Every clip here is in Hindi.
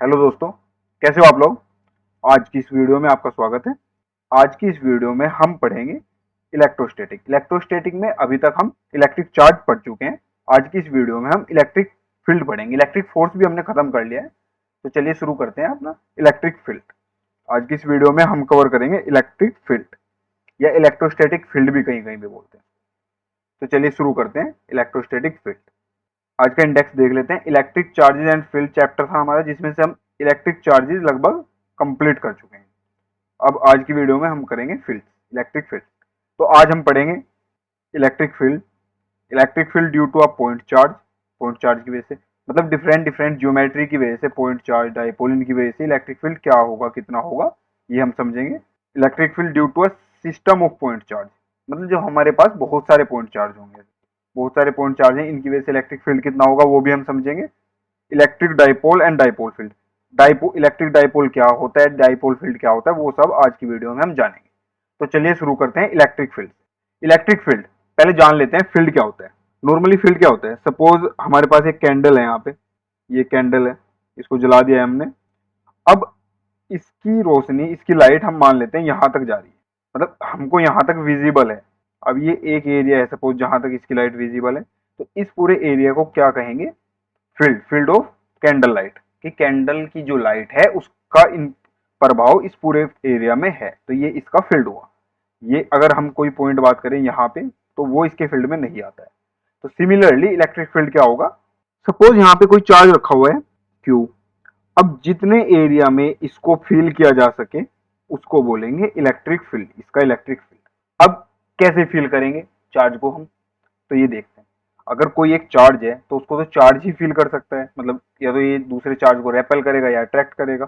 हेलो दोस्तों, कैसे हो आप लोग। आज की इस वीडियो में आपका स्वागत है। आज की इस वीडियो में हम पढ़ेंगे इलेक्ट्रोस्टैटिक। इलेक्ट्रोस्टैटिक में अभी तक हम इलेक्ट्रिक चार्ज पढ़ चुके हैं। आज की इस वीडियो में हम इलेक्ट्रिक फील्ड पढ़ेंगे। इलेक्ट्रिक फोर्स भी हमने खत्म कर लिया है। तो चलिए शुरू करते हैं अपना इलेक्ट्रिक फील्ड। आज की इस वीडियो में हम कवर करेंगे इलेक्ट्रिक फील्ड या इलेक्ट्रोस्टैटिक फील्ड भी कहीं कहीं पे बोलते हैं। तो चलिए शुरू करते हैं इलेक्ट्रोस्टैटिक फील्ड। आज का इंडेक्स देख लेते हैं। Electric charges and field chapter था हमारा, जिसमें से हम इलेक्ट्रिक चार्जेस लगभग कंप्लीट कर चुके हैं। अब आज की वीडियो में हम करेंगे फील्ड, इलेक्ट्रिक फील्ड। तो आज हम पढ़ेंगे electric field. Electric field due to a point charge की वजह से, मतलब डिफरेंट डिफरेंट ज्योमेट्री की वजह से, पॉइंट चार्ज डाइपोल, इनकी वजह से इलेक्ट्रिक फील्ड क्या होगा, कितना होगा, ये हम समझेंगे। Electric field due to a system of point charge, मतलब जो हमारे पास बहुत सारे पॉइंट चार्ज होंगे, बहुत सारे पॉइंट चार्ज हैं, इनकी वजह से इलेक्ट्रिक फील्ड कितना होगा वो भी हम समझेंगे। Electric dipole and dipole field, electric dipole क्या होता है, डाइपोल फील्ड क्या होता है, वो सब आज की वीडियो में हम जानेंगे। तो चलिए शुरू करते हैं इलेक्ट्रिक फील्ड। इलेक्ट्रिक फील्ड पहले जान लेते हैं फील्ड क्या होता है। नॉर्मली फील्ड क्या होता है, सपोज हमारे पास एक कैंडल है, यहाँ पे ये कैंडल है, इसको जला दिया है हमने। अब इसकी रोशनी, इसकी लाइट हम मान लेते हैं यहाँ तक जा रही है, मतलब हमको यहाँ तक विजिबल है। अब ये एक एरिया है सपोज जहां तक इसकी लाइट विजिबल है, तो इस पूरे एरिया को क्या कहेंगे, फील्ड ऑफ कैंडल लाइट। कि कैंडल की जो लाइट है उसका इन प्रभाव इस पूरे एरिया में है, तो ये इसका फील्ड हुआ। ये अगर हम कोई पॉइंट बात करें यहाँ पे, तो वो इसके फील्ड में नहीं आता है। तो सिमिलरली इलेक्ट्रिक फील्ड क्या होगा, सपोज यहाँ पे कोई चार्ज रखा हुआ है क्यू। अब जितने एरिया में इसको फील किया जा सके उसको बोलेंगे इलेक्ट्रिक फील्ड, इसका इलेक्ट्रिक फील्ड। अब कैसे फील करेंगे चार्ज को हम, तो ये देखते हैं। अगर कोई एक चार्ज है तो उसको तो चार्ज ही फील कर सकता है, मतलब या तो ये दूसरे चार्ज को रेपेल करेगा या अट्रैक्ट करेगा।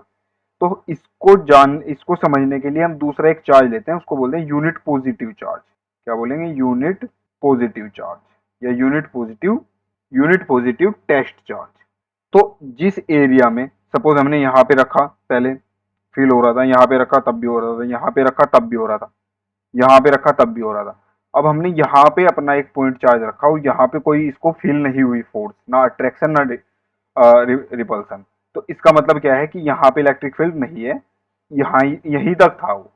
तो इसको समझने के लिए हम दूसरा एक चार्ज लेते हैं, उसको बोलते हैं यूनिट पॉजिटिव चार्ज। क्या बोलेंगे, यूनिट पॉजिटिव चार्ज या यूनिट पॉजिटिव टेस्ट चार्ज। तो जिस एरिया में सपोज हमने यहाँ पे रखा, पहले फील हो रहा था, यहाँ पे रखा तब भी हो रहा था, यहाँ पे रखा तब भी हो रहा था, यहाँ पे रखा तब भी हो रहा था। अब हमने यहाँ पे अपना एक पॉइंट चार्ज रखा और यहाँ पे कोई इसको फील नहीं हुई फोर्स, ना अट्रैक्शन ना रिपल्सन। तो इसका मतलब क्या है कि यहाँ पे इलेक्ट्रिक फील्ड नहीं है, यहाँ यहीं तक था वो।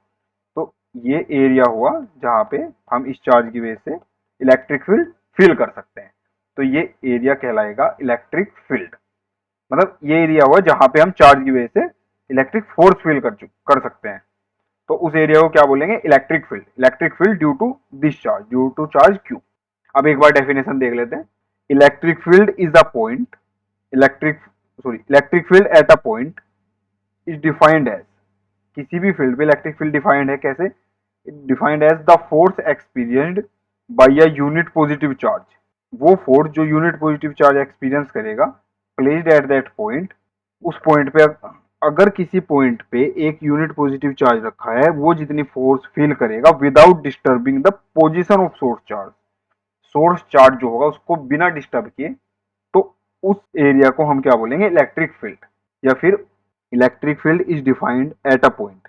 तो ये एरिया हुआ जहाँ पे हम इस चार्ज की वजह से इलेक्ट्रिक फील्ड फील कर सकते हैं। तो ये एरिया कहलाएगा इलेक्ट्रिक फील्ड। मतलब ये एरिया हुआ जहाँ पे हम चार्ज की वजह से इलेक्ट्रिक फोर्स फील कर सकते हैं। तो उस एरिया को क्या बोलेंगे, electric field due to this charge, due to charge Q. अब एक बार डेफिनेशन देख लेते हैं। Electric field is a point, electric field at a point is defined as, किसी भी फील्ड पे इलेक्ट्रिक फील्ड डिफाइंड है कैसे, defined as the force experienced by a unit positive charge. वो फोर्स जो यूनिट पॉजिटिव चार्ज एक्सपीरियंस करेगा, प्लेस्ड एट दैट पॉइंट, उस पॉइंट पे अगर किसी पॉइंट पे एक यूनिट पॉजिटिव चार्ज रखा है, वो जितनी फोर्स फील करेगा without disturbing the position of source charge, source charge जो होगा उसको बिना डिस्टर्ब किए, तो उस एरिया को हम क्या बोलेंगे, इलेक्ट्रिक फील्ड। या फिर electric field is defined at a point,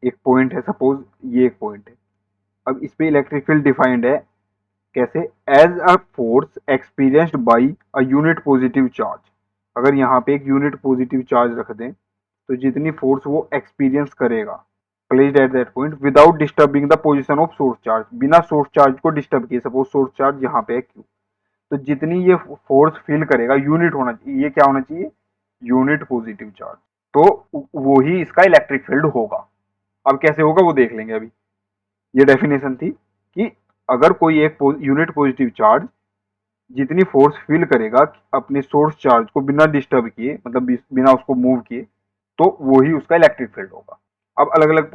एक पॉइंट है सपोज, ये एक पॉइंट है। अब इस पे इलेक्ट्रिक फील्ड डिफाइंड है कैसे, as a force experienced by a unit positive charge. अगर यहाँ पे एक यूनिट पॉजिटिव चार्ज रख दें, तो जितनी फोर्स वो एक्सपीरियंस करेगा placed at that point without disturbing the position of source charge, बिना सोर्स चार्ज को डिस्टर्ब किए, सपोज सोर्स चार्ज यहाँ पे है क्यू, तो जितनी ये फोर्स फील करेगा, यूनिट होना चाहिए, ये क्या होना चाहिए, यूनिट पॉजिटिव चार्ज। तो वो ही इसका इलेक्ट्रिक फील्ड होगा। अब कैसे होगा वो देख लेंगे। अभी ये डेफिनेशन थी कि अगर कोई एक यूनिट पॉजिटिव चार्ज जितनी फोर्स फील करेगा अपने सोर्स चार्ज को बिना डिस्टर्ब किए, मतलब बिना उसको मूव किए, तो वो ही उसका इलेक्ट्रिक फील्ड होगा। अब अलग अलग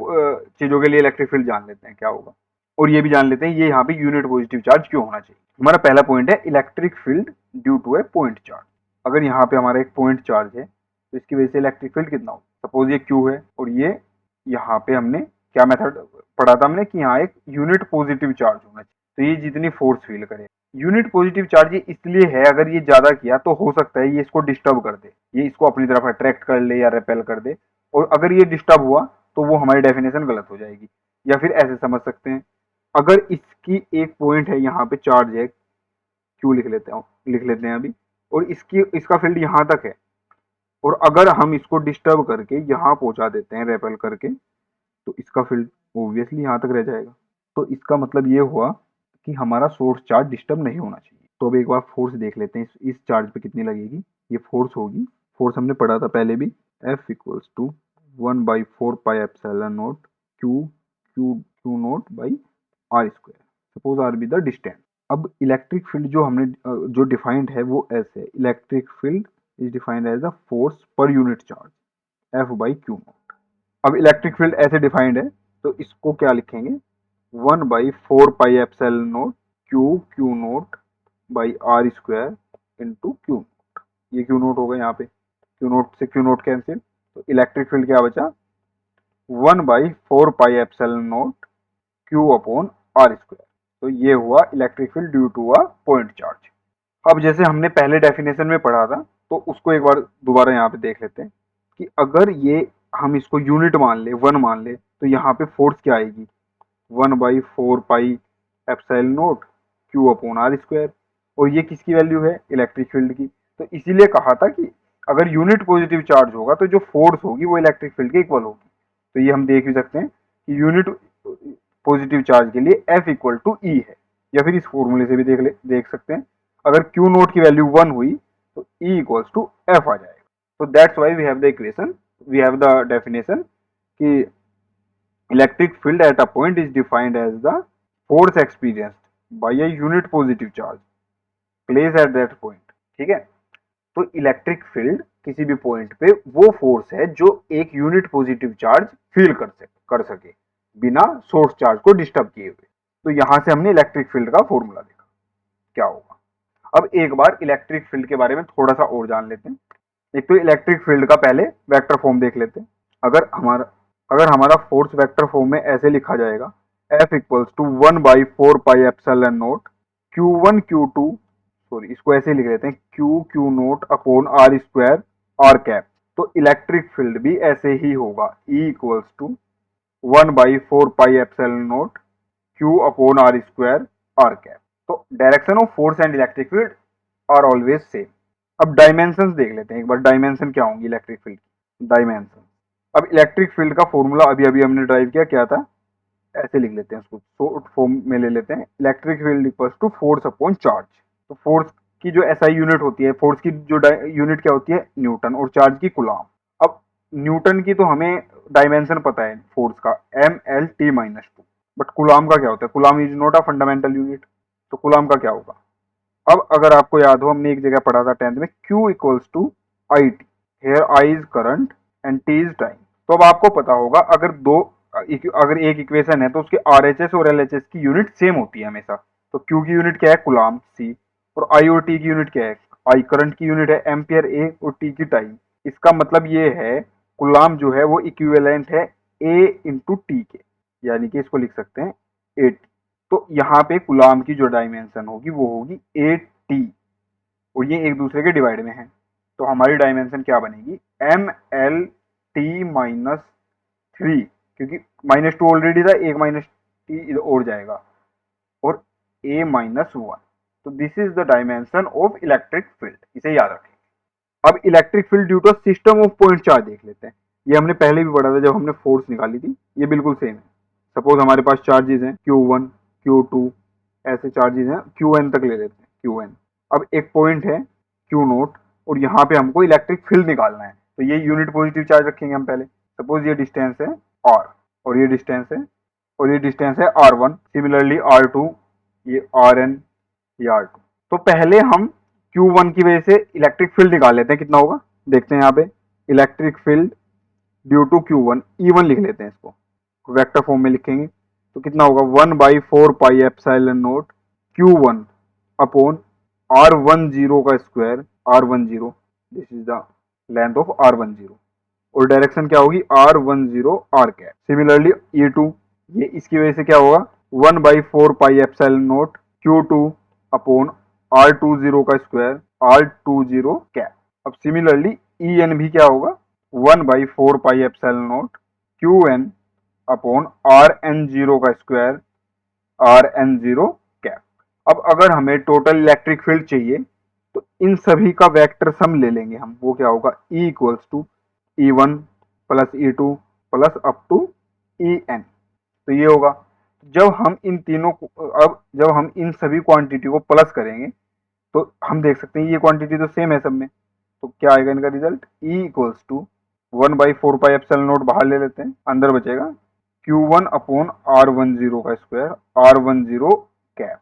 चीजों के लिए इलेक्ट्रिक फील्ड जान लेते हैं क्या होगा, और ये भी जान लेते हैं ये यहाँ पे यूनिट पॉजिटिव चार्ज क्यों होना चाहिए। हमारा पहला पॉइंट है electric field due to a point charge. अगर यहाँ पे हमारा एक पॉइंट चार्ज है तो इसकी वजह से इलेक्ट्रिक फील्ड कितना हो, सपोज ये क्यू है और ये यहाँ पे हमने क्या मेथड पढ़ा था हमने कि यहाँ एक यूनिट पॉजिटिव चार्ज होना चाहिए, तो ये जितनी फोर्स फील करे, यूनिट पॉजिटिव चार्ज ये इसलिए है, अगर ये ज्यादा किया तो हो सकता है ये इसको डिस्टर्ब कर दे, ये इसको अपनी तरफ अट्रैक्ट कर ले या रेपेल कर दे, और अगर ये डिस्टर्ब हुआ तो वो हमारी डेफिनेशन गलत हो जाएगी। या फिर ऐसे समझ सकते हैं, अगर इसकी एक पॉइंट है यहाँ पे चार्ज है क्यू लिख लेते हैं अभी, और इसका फील्ड यहाँ तक है, और अगर हम इसको डिस्टर्ब करके यहाँ पहुंचा देते हैं रेपेल करके, तो इसका फील्ड ऑब्वियसली यहाँ तक रह जाएगा। तो इसका मतलब ये हुआ कि हमारा सोर्स चार्ज डिस्टर्ब नहीं होना चाहिए। तो अब एक बार फोर्स देख लेते हैं इस चार्ज पे कितनी लगेगी। ये फोर्स होगी, फोर्स हमने पढ़ा था पहले भी, F equals to 1/4πε0 Q Q Q naught by R square, suppose R be the distance. अब इलेक्ट्रिक फील्ड जो हमने जो डिफाइंड है वो ऐसे है, electric field is defined as the force per unit charge F/Q0। अब इलेक्ट्रिक फील्ड ऐसे डिफाइंड है, तो इसको क्या लिखेंगे, 1/4πε0 Q Q naught by R square into Q naught. ये क्यू नोट होगा यहाँ पे, क्यू नोट से क्यू नोट कैंसिल, तो इलेक्ट्रिक फील्ड क्या बचा, 1/4πε0 क्यू अपॉन आर स्क्वायर। तो ये हुआ electric field due to a point charge. अब जैसे हमने पहले डेफिनेशन में पढ़ा था, तो उसको एक बार दोबारा यहाँ पे देख लेते हैं कि अगर ये हम इसको यूनिट मान ले, 1 मान ले, तो यहाँ पे फोर्स क्या आएगी, 1/4πε0 क्यू अपॉन आर स्क्वायर। और ये किसकी वैल्यू है, इलेक्ट्रिक फील्ड की। तो इसीलिए कहा था कि अगर यूनिट पॉजिटिव चार्ज होगा तो जो फोर्स होगी वो इलेक्ट्रिक फील्ड के इक्वल होगी। तो ये हम देख भी सकते हैं कि यूनिट पॉजिटिव चार्ज के लिए F इक्वल टू E है, या फिर इस फॉर्मूले से भी देख सकते हैं, अगर Q नोट की वैल्यू 1 हुई तो E इक्वल्स टू F आ जाएगा। तो that's why we have the equation, we have the definition कि electric field at a point is defined as the force experienced by a unit positive charge place at that point. ठीक है, तो इलेक्ट्रिक फील्ड किसी भी पॉइंट पे वो फोर्स है जो एक यूनिट पॉजिटिव चार्ज फील कर सके बिना सोर्स चार्ज को डिस्टर्ब किए हुए। तो यहां से हमने इलेक्ट्रिक फील्ड का फॉर्मूला देखा क्या होगा। अब एक बार इलेक्ट्रिक फील्ड के बारे में थोड़ा सा और जान लेते हैं। एक तो इलेक्ट्रिक फील्ड का पहले वेक्टर फॉर्म देख लेते हैं। अगर हमारा फोर्स वेक्टर फॉर्म में ऐसे लिखा जाएगा, F equals to 1/4πε0 Q1 Q2, sorry इसको ऐसे लिख लेते हैं, Q Q naught upon R square R cap. तो इलेक्ट्रिक फील्ड भी ऐसे ही होगा, E equals to 1/4πε0 Q upon R square R cap. तो direction of force and electric field are always same. अब डायमेंशन देख लेते हैं एक बार, डायमेंशन क्या होंगी इलेक्ट्रिक फील्ड की, डायमेंशन। अब इलेक्ट्रिक फील्ड का फॉर्मूला अभी अभी हमने ड्राइव किया, क्या था, ऐसे लिख लेते हैं उसको, शॉर्ट फॉर्म में ले लेते हैं, electric field equals to force upon charge. तो फोर्स की जो एसआई यूनिट होती है, फोर्स की जो यूनिट क्या होती है, न्यूटन, और चार्ज की कूलम। अब न्यूटन की तो हमें डायमेंशन पता है फोर्स का, ML T-2, बट कूलम का क्या होता है, coulomb is not a fundamental unit. तो कूलम का क्या होगा, अब अगर आपको याद हो, हमने एक जगह पढ़ा था 10th में, Q equals to IT, here I is current and T is time. तो अब आपको पता होगा अगर एक इक्वेशन है तो उसके RHS और LHS की यूनिट सेम होती है हमेशा। तो Q की यूनिट क्या है, कूलम C, और I और T की यूनिट क्या है, I करंट की यूनिट है एम्पियर A, और T की टाइम। इसका मतलब ये है कूलम जो है वो इक्विवेलेंट है A इंटू T के, यानी कि इसको लिख सकते हैं AT। तो यहाँ पे कूलम की जो डायमेंशन होगी वो होगी AT, और ये एक दूसरे के डिवाइड में है। तो हमारी डायमेंशन क्या बनेगी, ML T-3, क्योंकि -2 ऑलरेडी था, एक -T और जाएगा, और A-1। तो this is the dimension of electric field, इसे याद रखें। अब electric field due to system of point charge देख लेते हैं। ये हमने पहले भी पढ़ा था जब हमने फोर्स निकाली थी, ये बिल्कुल सेम है। सपोज हमारे पास चार्जेस हैं Q1 Q2, ऐसे चार्जेस हैं, Qn तक ले लेते हैं, Qn। अब एक पॉइंट है Q नोट, और यहाँ पे हमको इलेक्ट्रिक फील्ड निकालना है, तो ये यूनिट पॉजिटिव चार्ज रखेंगे हम पहले। सपोज ये डिस्टेंस है R, और ये डिस्टेंस है, R1, सिमिलरली R2, ये Rn, ये R2। तो पहले हम Q1 की वजह से इलेक्ट्रिक फील्ड निकाल लेते हैं, कितना होगा देखते हैं। यहाँ पे electric field due to Q1, E1 लिख लेते हैं, इसको वेक्टर फॉर्म में लिखेंगे, तो कितना होगा, 1/4πε0 Q1 अपॉन R10 का square, R10, this is the length of R10, और डायरेक्शन क्या होगी, R10 R cap. Similarly E2, ये इसकी वजह से क्या होगा, 1/4πε0 Q2 अपॉन R20 का स्क्वायर, R20 कैप। अब सिमिलरली EN भी क्या होगा, 1/4πε0 Qn अपॉन Rn0 का स्क्वायर, Rn0 कैप। अब अगर हमें टोटल इलेक्ट्रिक फील्ड चाहिए, तो इन सभी का वेक्टर सम ले लेंगे हम, वो क्या होगा, E equals to E1 plus E2 plus up to En। तो ये होगा, जब हम इन तीनों को, अब जब हम इन सभी क्वांटिटी को प्लस करेंगे तो हम देख सकते हैं ये क्वांटिटी तो सेम है सब में, तो क्या आएगा इनका result, E equals to 1/4 pi epsilon naught बाहर ले लेते हैं, अंदर बचेगा Q1/R10 का square R10 cap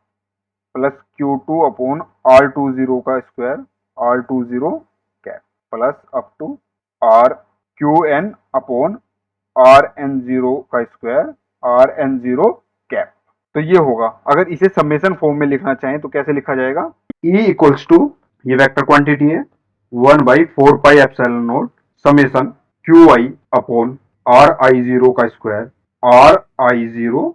plus Q2/R20 का square R20 cap plus up to R QN/RN0 का स्क्वायर RN0 कैप। तो ये होगा, अगर इसे समेशन फॉर्म में लिखना चाहें तो कैसे लिखा जाएगा, E इक्वल्स टू, ये वेक्टर क्वांटिटी है, 1/4 pi epsilon not summation QI/RI0 का स्क्वायर RI0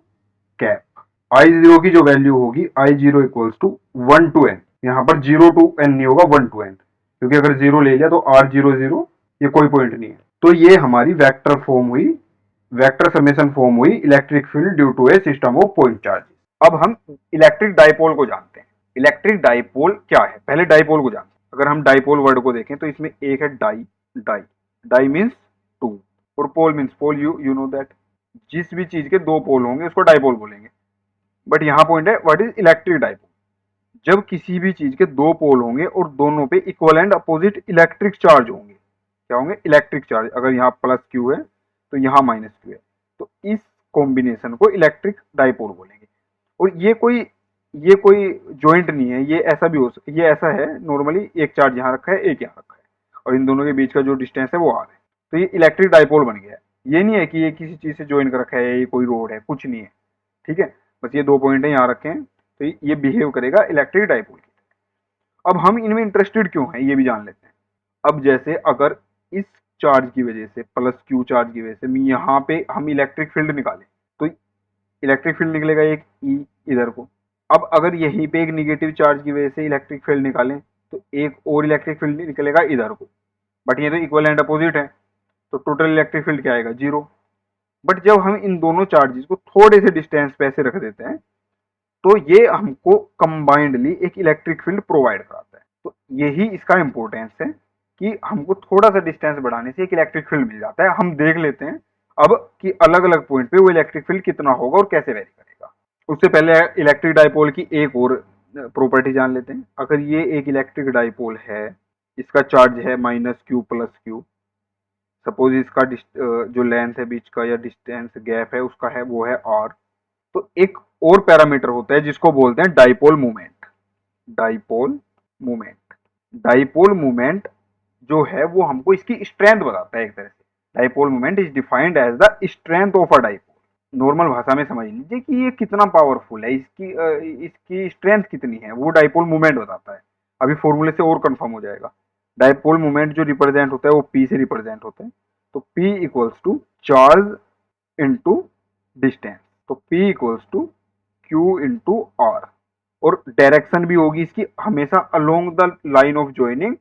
कैप। I0 की जो वैल्यू होगी I0 equals to 1 to n, यहाँ पर 0 to n नहीं होगा 1 to n, क्योंकि अगर 0 ले लिया तो R00 ये कोई पॉइंट नहीं है। तो ये हमारी वेक्टर फॉर्म हुई, वेक्टर समेशन फॉर्म हुई electric field due to a system of point charge. अब हम इलेक्ट्रिक डाइपोल को जानते हैं। इलेक्ट्रिक डाइपोल क्या है, पहले डाइपोल को जानते हैं। अगर हम डाइपोल वर्ड को देखें तो इसमें एक है di, di di means two, और pole means pole, you know that, जिस भी चीज के दो पोल होंगे उसको डाइपोल बोलेंगे। बट यहाँ पॉइंट है व्हाट इज इलेक्ट्रिक डाइपोल, जब किसी भी चीज के दो पोल होंगे और दोनों पे equal and opposite electric charge होंगे, क्या होंगे, इलेक्ट्रिक चार्ज। अगर यहाँ प्लस क्यू है तो यहाँ माइनस क्यू है, तो इस कॉम्बिनेशन को इलेक्ट्रिक डाइपोल बोलेंगे। और ये कोई जॉइंट नहीं है, ये ऐसा भी हो, ये ऐसा है नॉर्मली, एक चार्ज यहाँ रखा है एक यहाँ रखा है और इन दोनों के बीच का जो डिस्टेंस है वो आर है, तो ये इलेक्ट्रिक डाइपोल बन गया है। ये नहीं है कि ये किसी चीज से ज्वाइन कर रखा है, ये कोई रोड है, कुछ नहीं है, ठीक है, बस ये दो पॉइंट है यहाँ रखे हैं, तो ये बिहेव करेगा इलेक्ट्रिक डाइपोल की। अब हम इनमें इंटरेस्टेड क्यों हैं ये भी जान लेते हैं। अब जैसे अगर इस चार्ज की वजह से, प्लस क्यू चार्ज की वजह से यहाँ पे हम इलेक्ट्रिक फील्ड निकालें तो इलेक्ट्रिक फील्ड निकलेगा एक ई इधर को। अब अगर यहीं पे एक निगेटिव चार्ज की वजह से इलेक्ट्रिक फील्ड निकालें तो एक और इलेक्ट्रिक फील्ड निकलेगा इधर को, बट ये तो इक्वल एंड अपोजिट है, तो टोटल इलेक्ट्रिक फील्ड क्या आएगा, जीरो। बट जब हम इन दोनों चार्जेस को थोड़े से डिस्टेंस पे ऐसे रख देते हैं तो ये हमको कंबाइंडली एक इलेक्ट्रिक फील्ड प्रोवाइड कराता है। तो यही इसका इंपॉर्टेंस है कि हमको थोड़ा सा डिस्टेंस बढ़ाने से एक इलेक्ट्रिक फील्ड मिल जाता है। हम देख लेते हैं अब कि अलग अलग पॉइंट पे वो इलेक्ट्रिक फील्ड कितना होगा और कैसे वेरी करेगा। उससे पहले इलेक्ट्रिक डाइपोल की एक और प्रॉपर्टी जान लेते हैं। अगर ये एक इलेक्ट्रिक डाइपोल है, इसका चार्ज है minus Q plus Q, suppose इसका जो लेंथ है बीच का या डिस्टेंस गैप है उसका है वो है आर, तो एक और पैरामीटर होता है जिसको बोलते हैं dipole moment. Dipole moment, dipole moment जो है वो हमको इसकी स्ट्रेंथ बताता है एक तरह से। Dipole moment is defined as the strength of a dipole. Normal भाषा में समझ लीजिए कि ये कितना पावरफुल है, इसकी स्ट्रेंथ कितनी है, वो डाइपोल मोमेंट बताता है। अभी फॉर्मूले से और कंफर्म हो जाएगा। डाइपोल मोमेंट जो रिप्रेजेंट होता है वो P से रिप्रेजेंट होता है, तो P equals to charge into distance, तो P equals to Q into R. और डायरेक्शन भी होगी इसकी हमेशा along the line of joining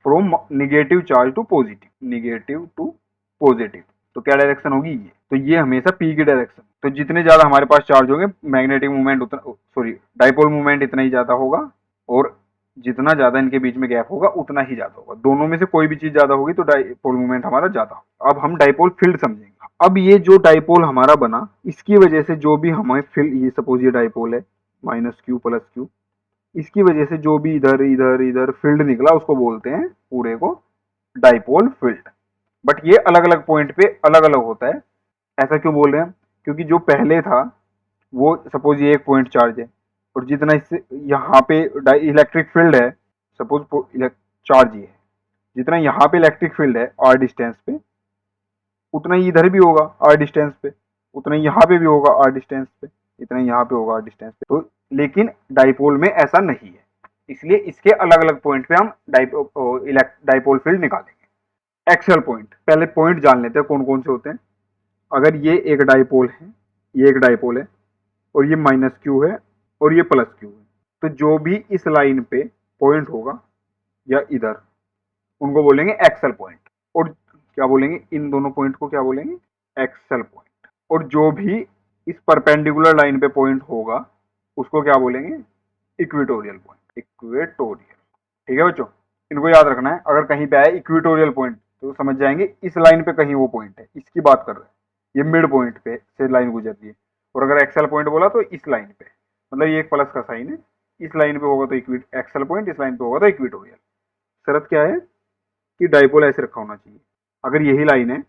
from negative charge to positive, negative to positive. तो क्या डायरेक्शन होगी ये, तो ये हमेशा P की डायरेक्शन। तो जितने ज्यादा हमारे पास चार्ज होंगे मैग्नेटिक मूवमेंट उतना, सॉरी डाइपोल मूवमेंट इतना ही ज्यादा होगा, और जितना ज्यादा इनके बीच में गैप होगा उतना ही ज्यादा होगा। दोनों में से कोई भी चीज ज्यादा होगी तो डाइपोल मूवमेंट हमारा ज्यादा होगा। अब हम डाइपोल फील्ड समझेंगे। अब ये जो डाइपोल हमारा बना इसकी वजह से जो भी हमें फील्ड, ये सपोज ये डाइपोल है माइनस क्यू प्लस क्यू, इसकी वजह से जो भी इधर इधर इधर फील्ड निकला उसको बोलते हैं पूरे को डाइपोल फील्ड। बट ये अलग अलग पॉइंट पे अलग अलग होता है। ऐसा क्यों बोल रहे हैं, क्योंकि जो पहले था वो सपोज ये एक पॉइंट चार्ज है और जितना इससे यहाँ पे इलेक्ट्रिक फील्ड है, सपोज चार्ज ये है, जितना यहाँ पे इलेक्ट्रिक फील्ड है आर डिस्टेंस पे उतना ही इधर भी होगा आर डिस्टेंस पे, उतना ही यहाँ पे भी होगा आर डिस्टेंस पे, इतना ही यहाँ पे होगा आर डिस्टेंस पे। तो लेकिन डाइपोल में ऐसा नहीं है, इसलिए इसके अलग अलग पॉइंट पे हम डाइपोल फील्ड निकालेंगे। एक्सेल पॉइंट, पहले पॉइंट जान लेते हैं कौन कौन से होते हैं। अगर ये एक डाइपोल है, ये एक डाइपोल है और ये माइनस क्यू है और ये प्लस क्यू है, तो जो भी इस लाइन पे पॉइंट होगा या इधर, उनको बोलेंगे एक्सेल पॉइंट। और क्या बोलेंगे, इन दोनों पॉइंट को क्या बोलेंगे, एक्सेल पॉइंट। और जो भी इस परपेंडिकुलर लाइन पे पॉइंट होगा उसको क्या बोलेंगे, इक्वेटोरियल पॉइंट, इक्वेटोरियल, ठीक है बच्चों, इनको याद रखना है। अगर कहीं पे आए इक्वेटोरियल पॉइंट तो समझ जाएंगे इस लाइन पे कहीं वो पॉइंट है, इसकी बात कर रहे हैं, ये मिड पॉइंट पे से लाइन गुजर रही है। और अगर एक्सेल पॉइंट बोला तो इस लाइन पे, मतलब ये एक प्लस का साइन है, इस लाइन पे होगा तो एक्सेल पॉइंट, इस लाइन पे होगा तो इक्वेटोरियल। शर्त क्या है कि डाइपोल ऐसे रखा होना चाहिए। अगर यही लाइन है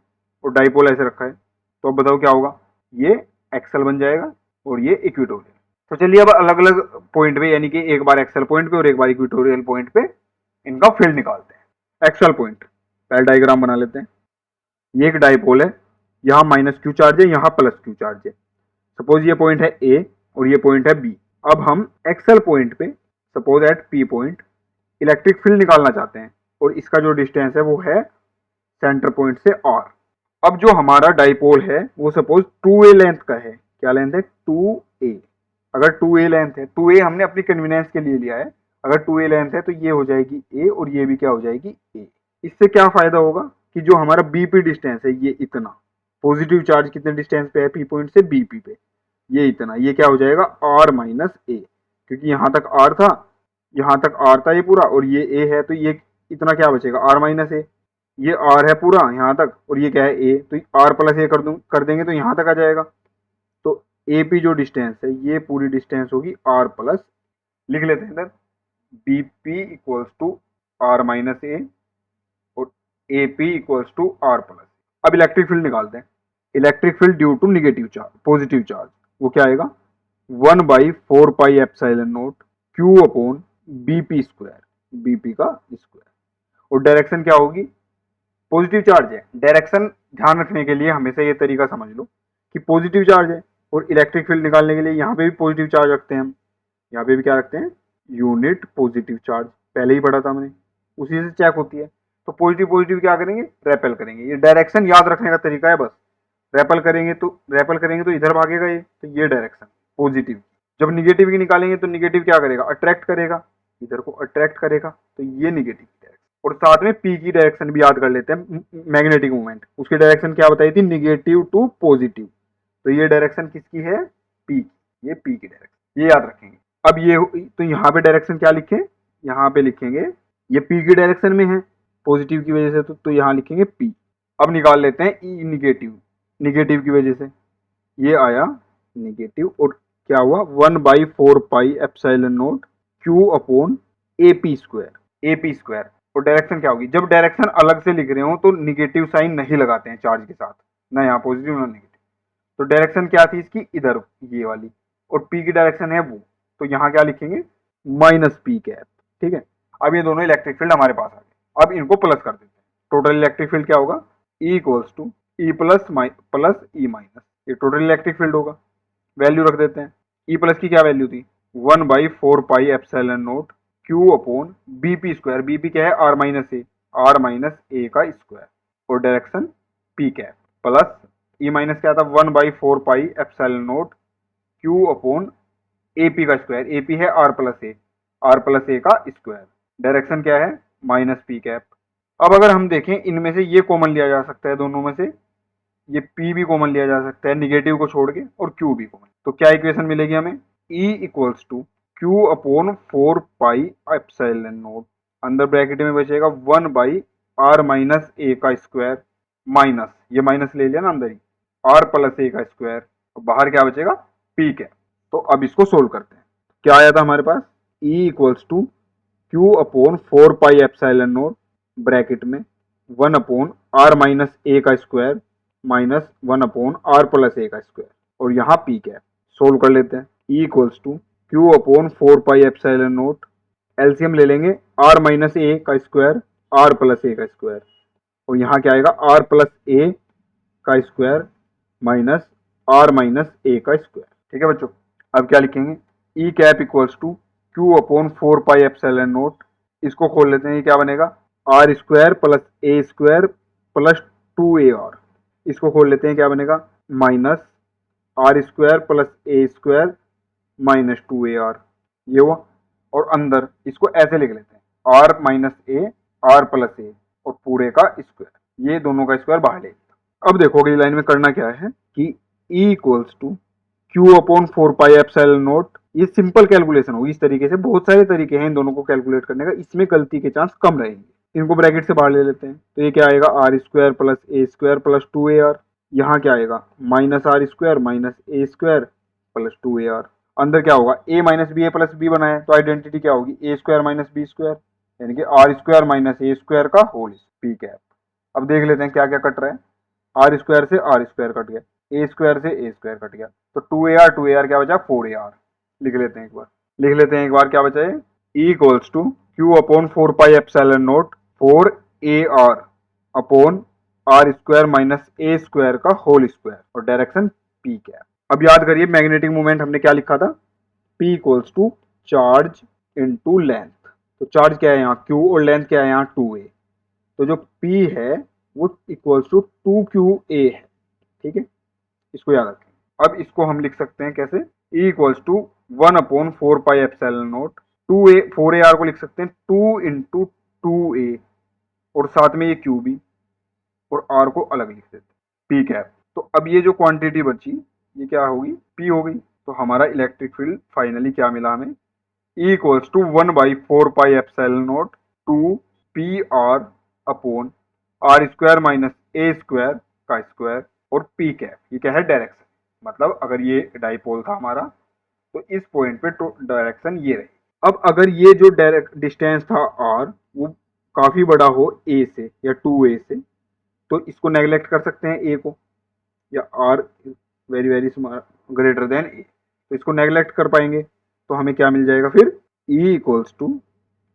और डाइपोल ऐसे रखा है तो अब बताओ क्या होगा, ये एक्सेल बन जाएगा और ये इक्वेटोरियल। तो चलिए अब अलग अलग पॉइंट पे, यानी कि एक बार एक्सेल पॉइंट पे और एक बार इक्वेटोरियल पॉइंट पे इनका फील्ड निकालते हैं। एक्सेल पॉइंट पहले डायग्राम बना लेते हैं। ये एक डाइपोल है, यहाँ माइनस क्यू चार्ज है, यहाँ प्लस क्यू चार्ज है। सपोज ये पॉइंट है ए और ये पॉइंट है बी। अब हम एक्सेल पॉइंट पे suppose at P point electric field निकालना चाहते हैं और इसका जो डिस्टेंस है वो है सेंटर पॉइंट से आर। अब जो हमारा डाइपोल है वो सपोज 2a लेंथ का है। क्या लेंथ है? 2a। अगर 2a लेंथ है, 2a हमने अपनी कन्वीनियंस के लिए लिया है, अगर 2a लेंथ है तो ये हो जाएगी a और ये भी क्या हो जाएगी a। इससे क्या फायदा होगा कि जो हमारा bp डिस्टेंस है ये इतना, पॉजिटिव चार्ज कितने डिस्टेंस पे है p पॉइंट से bp पे, ये इतना, ये क्या हो जाएगा r माइनस a, क्योंकि यहाँ तक r था, यहाँ तक r था ये पूरा और ये a है, तो ये इतना क्या बचेगा r माइनस a। ये r है पूरा यहाँ तक और ये क्या है a, तो r प्लस a कर देंगे तो यहाँ तक आ जाएगा। तो AP जो डिस्टेंस है ये पूरी डिस्टेंस होगी r प्लस, लिख लेते हैं इधर BP equals to r minus a और AP equals to r plus. अब इलेक्ट्रिक फील्ड निकालते हैं। Electric field due to negative charge, positive charge, वो क्या आएगा 1/4 epsilon naught Q upon BP square, BP का स्क्वायर। और डायरेक्शन क्या होगी, पॉजिटिव चार्ज है, डायरेक्शन ध्यान रखने के लिए हमेशा ये तरीका समझ लो कि पॉजिटिव चार्ज है और इलेक्ट्रिक फील्ड निकालने के लिए यहाँ पे भी पॉजिटिव चार्ज रखते हैं हम, यहाँ पे भी क्या रखते हैं यूनिट पॉजिटिव चार्ज, पहले ही पढ़ा था हमने, उसी से चेक होती है। तो पॉजिटिव पॉजिटिव क्या करेंगे, रेपेल करेंगे। ये डायरेक्शन याद रखने का तरीका है बस, रेपेल करेंगे तो इधर भागेगा ये, तो ये डायरेक्शन पॉजिटिव। जब निगेटिव की निकालेंगे तो निगेटिव क्या करेगा, अट्रैक्ट करेगा, इधर को अट्रैक्ट करेगा, तो ये निगेटिव डायरेक्शन। और साथ में पी की डायरेक्शन भी याद कर लेते हैं, मैग्नेटिक मूवमेंट, उसकी डायरेक्शन क्या बताई थी, निगेटिव टू पॉजिटिव। तो ये डायरेक्शन किसकी है, पी की, ये पी की डायरेक्शन, ये याद रखेंगे। अब ये तो यहाँ पे डायरेक्शन क्या लिखें, यहाँ पे लिखेंगे ये पी की डायरेक्शन में है पॉजिटिव की वजह से, तो यहाँ लिखेंगे पी। अब निकाल लेते हैं ई निगेटिव, निगेटिव की वजह से ये आया निगेटिव, और क्या हुआ 1/4 epsilon naught Q upon AP square, AP square. और डायरेक्शन क्या होगी, जब डायरेक्शन अलग से लिख रहे हो तो निगेटिव साइन नहीं लगाते हैं चार्ज के साथ, ना यहाँ पॉजिटिव ना नेगेटिव। तो डायरेक्शन क्या थी इसकी, इधर ये वाली, और P की डायरेक्शन है वो, तो यहाँ क्या लिखेंगे माइनस पी कैप। ठीक है, अब ये दोनों इलेक्ट्रिक फील्ड हमारे पास आ गए। अब इनको प्लस कर देते हैं। टोटल इलेक्ट्रिक फील्ड क्या होगा, E equals to E plus E minus, ये टोटल इलेक्ट्रिक फील्ड होगा। वैल्यू रख देते हैं, ई प्लस की क्या वैल्यू थी 1/4 epsilon naught Q upon BP square, BP क्या है r माइनस ए का स्क्वायर, और direction P cap, plus E minus क्या था 1/4 epsilon naught Q upon AP का स्क्वायर, AP है r प्लस ए का स्क्वायर, डायरेक्शन क्या है माइनस P कैप। अब अगर हम देखें इनमें से ये कॉमन लिया जा सकता है, दोनों में से ये P भी कॉमन लिया जा सकता है निगेटिव को छोड़ के, और Q भी कॉमन। तो क्या इक्वेशन मिलेगी हमें, E equals to Q upon 4 epsilon naught, अंदर ब्रैकेट में बचेगा 1/r माइनस ए का स्क्वायर, माइनस ये माइनस ले लिया ना अंदर ही, r प्लस ए का स्क्वायर, और बाहर क्या बचेगा P कैप। तो अब इसको सोल्व करते हैं। क्या आया था हमारे पास, E equals to Q upon 4 epsilon naught bracket में 1 अपॉन r माइनस ए का square minus 1 upon r plus A का स्क्वायर, और यहाँ P कैप। सोल्व कर लेते हैं। E equals to Q upon 4 epsilon naught, LCM ले लेंगे r माइनस ए का स्क्वायर r प्लस ए का स्क्वायर, और यहाँ क्या आएगा r प्लस ए का square minus r minus A का स्क्वायर। ठीक है बच्चों, अब क्या लिखेंगे, E cap equals to Q upon 4 epsilon naught, इसको खोल लेते हैं, ये क्या बनेगा r square plus A square plus 2ar, इसको खोल लेते हैं, क्या बनेगा minus r square plus A square minus 2ar, ये हुआ। और अंदर इसको ऐसे लिख लेते हैं r माइनस ए r प्लस ए और पूरे का स्क्वायर, ये दोनों का स्क्वायर बाहर ले। अब देखो अगली लाइन में करना क्या है कि E equals to Q upon 4 pi epsilon naught. ये सिंपल कैलकुलेशन होगी इस तरीके से। बहुत सारे तरीके हैं इन दोनों को कैलकुलेट करने का, इसमें गलती के चांस कम रहेंगे। इनको ब्रैकेट से बाहर ले लेते हैं, तो ये क्या आएगा R square plus A square plus 2 AR। यहाँ क्या आएगा minus R square minus A square plus 2 AR। अंदर क्या होगा A minus B A plus B बनाए तो आइडेंटिटी क्या होगी A square minus B square, यानी कि R square minus A square का होल पी कैप। अब देख लेते हैं क्या क्या कट रहा है। आर स्क्वायर से आर स्क्वायर कट गया, ए स्क्वायर से ए स्क्वायर कट गया, तो 2 AR क्या बचा 4 AR। लिख लेते हैं एक बार, लिख लेते हैं एक बार क्या बचा है E equals to Q upon 4 pi epsilon naught 4 AR upon R square minus A square का होल स्क्वायर और डायरेक्शन पी कैप। अब याद करिए मैग्नेटिक मोमेंट हमने क्या लिखा था, P equals to charge into length. तो चार्ज क्या है यहाँ Q और लेंथ क्या है यहाँ 2a। तो जो P है वो इक्वल्स टू 2QA है, ठीक है, इसको याद रखें। अब इसको हम लिख सकते हैं कैसे, E equals to 1/4 pi epsilon naught 2a 4AR को लिख सकते हैं 2 इंटू 2a और साथ में ये QB और R को अलग लिख देते हैं P कैप। तो अब ये जो क्वांटिटी बची ये क्या होगी P हो गई। तो हमारा इलेक्ट्रिक फील्ड फाइनली क्या मिला हमें E equals to 1/4 pi epsilon naught 2PR upon R square minus A square का स्क्वायर और पी कैप। ये क्या है डायरेक्शन, मतलब अगर ये डाइपोल था हमारा तो इस पॉइंट पे डायरेक्शन ये रही। अब अगर ये जो डायरेक्ट डिस्टेंस था आर वो काफी बड़ा हो ए से या 2a से, तो इसको नेग्लेक्ट कर सकते हैं ए को, या R very very greater than A, तो इसको नेग्लेक्ट कर पाएंगे। तो हमें क्या मिल जाएगा फिर E equals to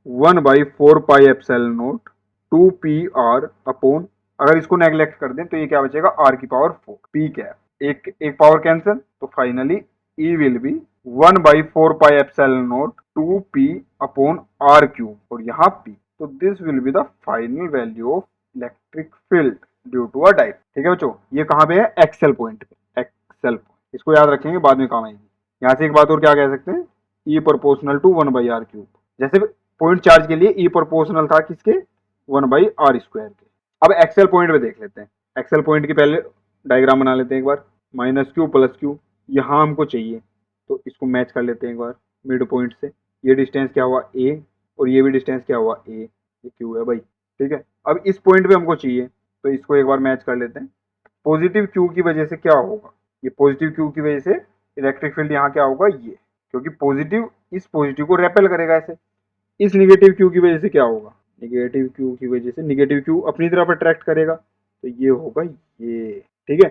1/4 pi epsilon naught 2PR upon, अगर इसको नेग्लेक्ट कर दें तो ये क्या बचेगा R की पावर 4 पी कैप। एक एक पावर कैंसिल, तो finally E will be 1/4 pi epsilon naught 2P upon R cube और यहाँ P। तो this will be the final value of electric field due to a dipole. ठीक है बच्चों, ये कहाँ पे है एक्सेल पॉइंट पे, एक्सेल पॉइंट इसको याद रखेंगे बाद में काम आएगी। यहाँ से एक बात और क्या कह सकते हैं E proportional to 1/R cube. जैसे पॉइंट चार्ज के लिए E प्रोपोर्शनल था किसके 1/R स्क्वायर के। अब एक्सेल पॉइंट पे देख लेते हैं। एक्सेल पॉइंट की पहले डायग्राम बना लेते हैं एक बार, माइनस क्यू प्लस क्यू यहाँ हमको चाहिए, तो इसको मैच कर लेते हैं एक बार मिड पॉइंट से। ये डिस्टेंस क्या हुआ ए और ये भी डिस्टेंस क्या हुआ ए, ये क्यू है भाई, ठीक है। अब इस पॉइंट पे हमको चाहिए तो इसको एक बार मैच कर लेते हैं। पॉजिटिव क्यू की वजह से क्या होगा, ये पॉजिटिव क्यू की वजह से इलेक्ट्रिक फील्ड यहाँ क्या होगा ये, क्योंकि पॉजिटिव इस पॉजिटिव को रेपेल करेगा ऐसे। इस निगेटिव क्यू की वजह से क्या होगा, निगेटिव क्यू की वजह से निगेटिव क्यू अपनी तरफ अट्रैक्ट करेगा, तो ये होगा ये, ठीक है।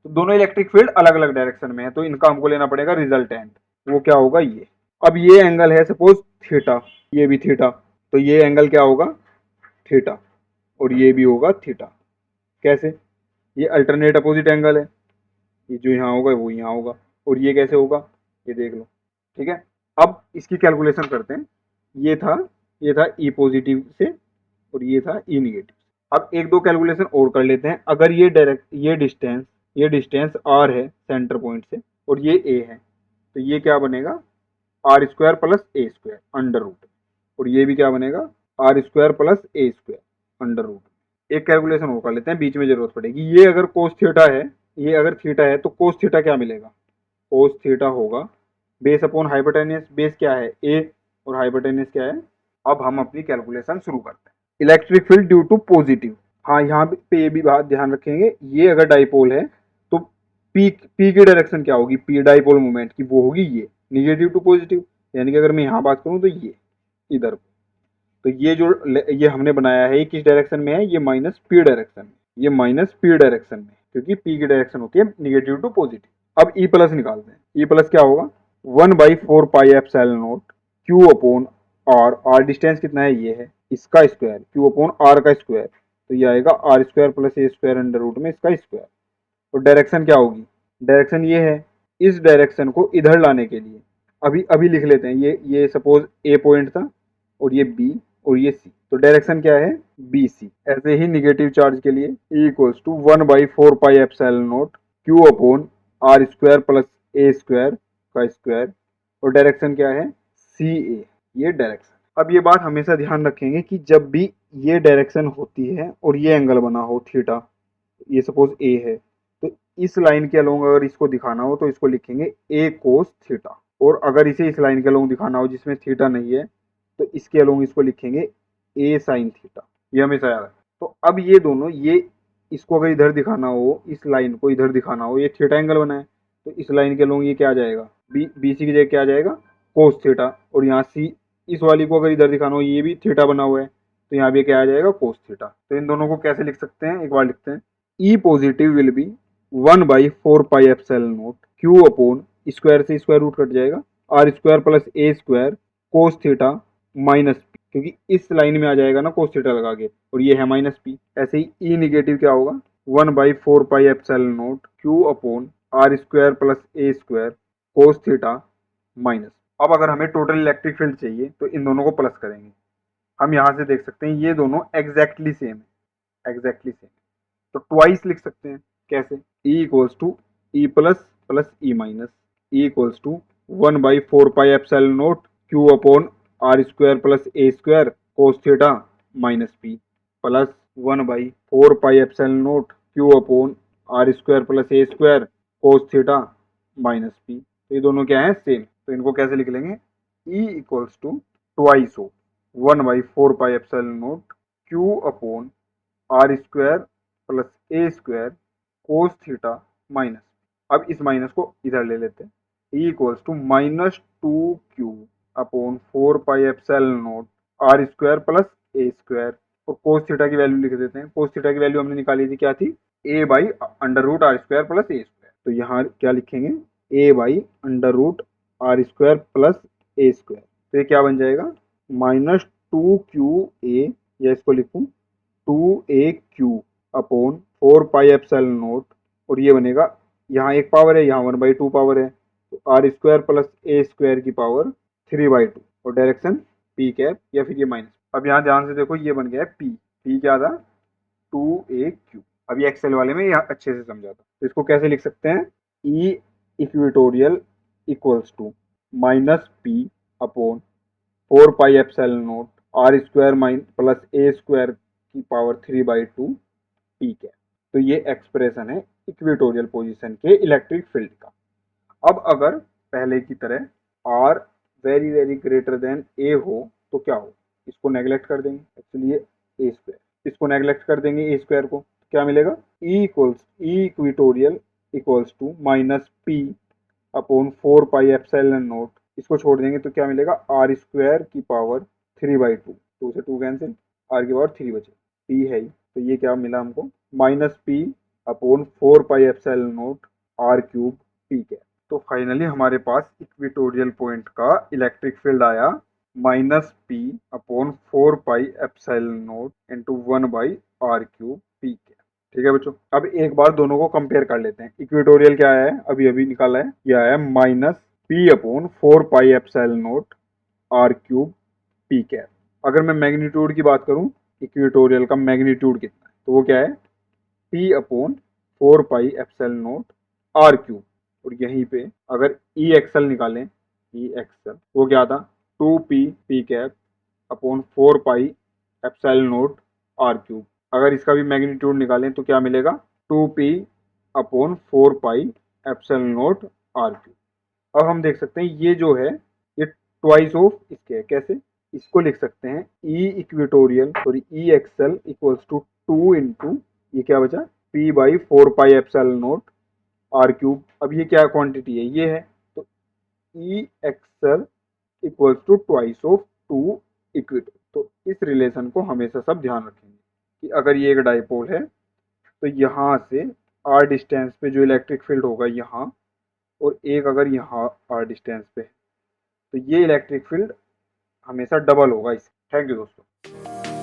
तो दोनों इलेक्ट्रिक फील्ड अलग अलग डायरेक्शन में है, तो इनका हमको लेना पड़ेगा रिजल्टेंट, वो क्या होगा ये। अब ये एंगल है सपोज थीटा, ये भी थीटा, तो ये एंगल क्या होगा थीटा और ये भी होगा थीटा। कैसे, ये अल्टरनेट अपोजिट एंगल है, ये जो यहाँ होगा वो यहाँ होगा, और ये कैसे होगा ये देख लो, ठीक है। अब इसकी कैलकुलेशन करते हैं। ये था ई पॉजिटिव से और ये था ई निगेटिव। अब एक दो कैलकुलेशन और कर लेते हैं। अगर ये डायरेक्ट ये डिस्टेंस आर है सेंटर पॉइंट से और ये ए है, तो ये क्या बनेगा R square plus A square under root, और ये भी क्या बनेगा R square plus A square under root. एक कैलकुलेशन और कर लेते हैं, बीच में जरूरत पड़ेगी। ये अगर कोस थीटा है, ये अगर थीटा है तो कोस थीटा क्या मिलेगा, कोस थीटा होगा बेस अपॉन हाइपोटेन्यूस। बेस क्या है ए और हाइपोटेन्यूस क्या है। अब हम अपनी कैलकुलेशन शुरू करते हैं। Electric field due to positive, हाँ यहाँ पे ये भी बात ध्यान रखेंगे, ये अगर डाइपोल है तो पी की डायरेक्शन क्या होगी, पी डाइपोल मोमेंट की वो होगी ये निगेटिव टू पॉजिटिव। यानी कि अगर मैं यहाँ बात करूँ तो ये इधर, तो ये जो ये हमने बनाया है ये किस डायरेक्शन में है, ये माइनस पी डायरेक्शन में, ये माइनस पी डायरेक्शन में, क्योंकि पी की डायरेक्शन होती है निगेटिव टू पॉजिटिव। अब ई प्लस निकालते हैं। ई प्लस क्या होगा 1/4 pi epsilon naught Q upon R distance कितना है ये है, इसका स्क्वायर क्यू अपॉन आर का स्क्वायर, तो ये आएगा R square plus A square under root में इसका स्क्वायर। और डायरेक्शन क्या होगी, डायरेक्शन ये है, इस डायरेक्शन को इधर लाने के लिए अभी अभी लिख लेते हैं। ये सपोज ए पॉइंट था और ये बी और ये सी, तो डायरेक्शन क्या है बी सी। ऐसे ही निगेटिव चार्ज के लिए E equals to 1/4 pi epsilon naught Q upon R square plus A square का स्क्वायर, और डायरेक्शन क्या है सी ए, ये डायरेक्शन। अब ये बात हमेशा ध्यान रखेंगे कि जब भी ये डायरेक्शन होती है और ये एंगल बना हो थीटा, ये सपोज ए है तो इस लाइन के अलोंग अगर इसको दिखाना हो तो इसको लिखेंगे ए कोस थीटा, और अगर इसे इस लाइन के अलोंग दिखाना हो जिसमें थीटा नहीं है तो इसके अलोंग इसको लिखेंगे ए साइन थीटा। ये हमेशा याद रखें। तो अब ये दोनों, ये इसको अगर इधर दिखाना हो, इस लाइन को इधर दिखाना हो, ये थीटा एंगल बना है तो इस लाइन के अलोंग ये क्या आ जाएगा, बी सी की जगह क्या आ जाएगा, कोस थीटा। और यहाँ सी, इस वाली को अगर इधर दिखाना हो, ये भी थीटा बना हुआ है तो यहाँ भी क्या आ जाएगा, कोस थीटा। तो इन दोनों को कैसे लिख सकते हैं, एक बार लिखते हैं। E positive will be 1/4 pi epsilon naught Q upon, square से स्क्वायर रूट कट जाएगा, R square plus A square cos theta minus P, क्योंकि इस लाइन में आ जाएगा ना कोस थीटा लगा के, और ये है माइनस पी। ऐसे ही ई निगेटिव क्या होगा, 1/4 pi epsilon naught Q upon R square plus A square cos theta minus. अब अगर हमें टोटल इलेक्ट्रिक फील्ड चाहिए तो इन दोनों को प्लस करेंगे। हम यहाँ से देख सकते हैं ये दोनों एग्जैक्टली सेम है, एग्जैक्टली सेम। तो ट्वाइस लिख सकते हैं, कैसे, E equals to E plus plus E minus, E equals to 1/4 pi epsilon naught Q upon R square plus A square cos theta minus P, plus 1/4 pi epsilon naught Q upon R square plus A square cos theta minus P. तो ये दोनों क्या है, सेम। तो इनको कैसे लिख लेंगे, E equals to twice of 1/4 pi epsilon naught Q upon R square plus A square cos theta minus. अब इस माइनस को इधर ले लेते हैं, E equals to -2q upon 4 pi epsilon naught R square plus A square, और कोस थीटा की वैल्यू लिख देते हैं। कोस थीटा की वैल्यू हमने निकाली थी, क्या थी, A by under root R square plus A square. तो यहाँ क्या लिखेंगे, A by under root R square plus A square. तो ये क्या बन जाएगा, -2qa, या इसको लिखूं 2aq upon 4 pi epsilon not, और ये बनेगा, यहाँ एक पावर है, यहाँ 1/2 पावर है, तो R square plus A square की पावर 3/2, और डायरेक्शन पी कैप या फिर ये माइनस। अब यहाँ ध्यान से देखो, ये बन गया है पी, पी क्या था, 2aq। अभी एक्सेल वाले में यह अच्छे से समझा था। तो इसको कैसे लिख सकते हैं, E equatorial equals to minus P upon 4 pi epsilon naught R square plus A square की पावर 3/2 पी कैप। तो ये एक्सप्रेशन है इक्वेटोरियल पोजीशन के इलेक्ट्रिक फील्ड का। अब अगर पहले की तरह R very very greater than A हो तो क्या हो, इसको नेग्लेक्ट कर देंगे, एक्चुअली ये ए स्क्वायर, इसको नेग्लेक्ट कर देंगे ए स्क्वायर को, तो क्या मिलेगा, E equatorial equals to minus P upon 4 pi epsilon naught, इसको छोड़ देंगे तो क्या मिलेगा, आर स्क्वायर की पावर 3/2, 2 से 2 कैंसिल, आर की पावर 3 बचे, पी है ही, तो ये क्या मिला हमको, minus P upon 4 pi epsilon naught R cube P cap. तो फाइनली हमारे पास इक्वेटोरियल पॉइंट का इलेक्ट्रिक फील्ड आया -p upon 4 pi epsilon naught into 1/r³ P cap. ठीक है बच्चों, अब एक बार दोनों को कंपेयर कर लेते हैं। इक्वेटोरियल क्या आया है, अभी अभी निकाला है, यह आया -p upon 4 pi epsilon not r³ P cap. अगर मैं मैग्नीट्यूड की बात करूं, इक्वेटोरियल का मैग्नीट्यूड कितना है, तो वो क्या है, p upon 4 pi epsilon not r³। और यहीं पे अगर ई एक्सल निकालें, ई एक्सल वो क्या था, 2p P cap upon 4 pi epsilon not r³। अगर इसका भी मैग्नीट्यूड निकालें तो क्या मिलेगा, 2p upon 4 pi epsilon not r³। अब हम देख सकते हैं ये जो है ये ट्वाइस ऑफ इसके है। कैसे, इसको लिख सकते हैं ई इक्वेटोरियल और ई एक्सल इक्वल्स टू 2 इंटू ये क्या बचा, p/4 pi epsilon not r³। अब ये क्या क्वांटिटी है, ये है, तो E axial equals to twice of 2 equator. तो इस रिलेशन को हमेशा सब ध्यान रखेंगे कि अगर ये एक डाइपोल है तो यहाँ से r डिस्टेंस पे जो इलेक्ट्रिक फील्ड होगा यहाँ, और एक अगर यहाँ r डिस्टेंस पे है, तो ये इलेक्ट्रिक फील्ड हमेशा डबल होगा इस। थैंक यू दोस्तों।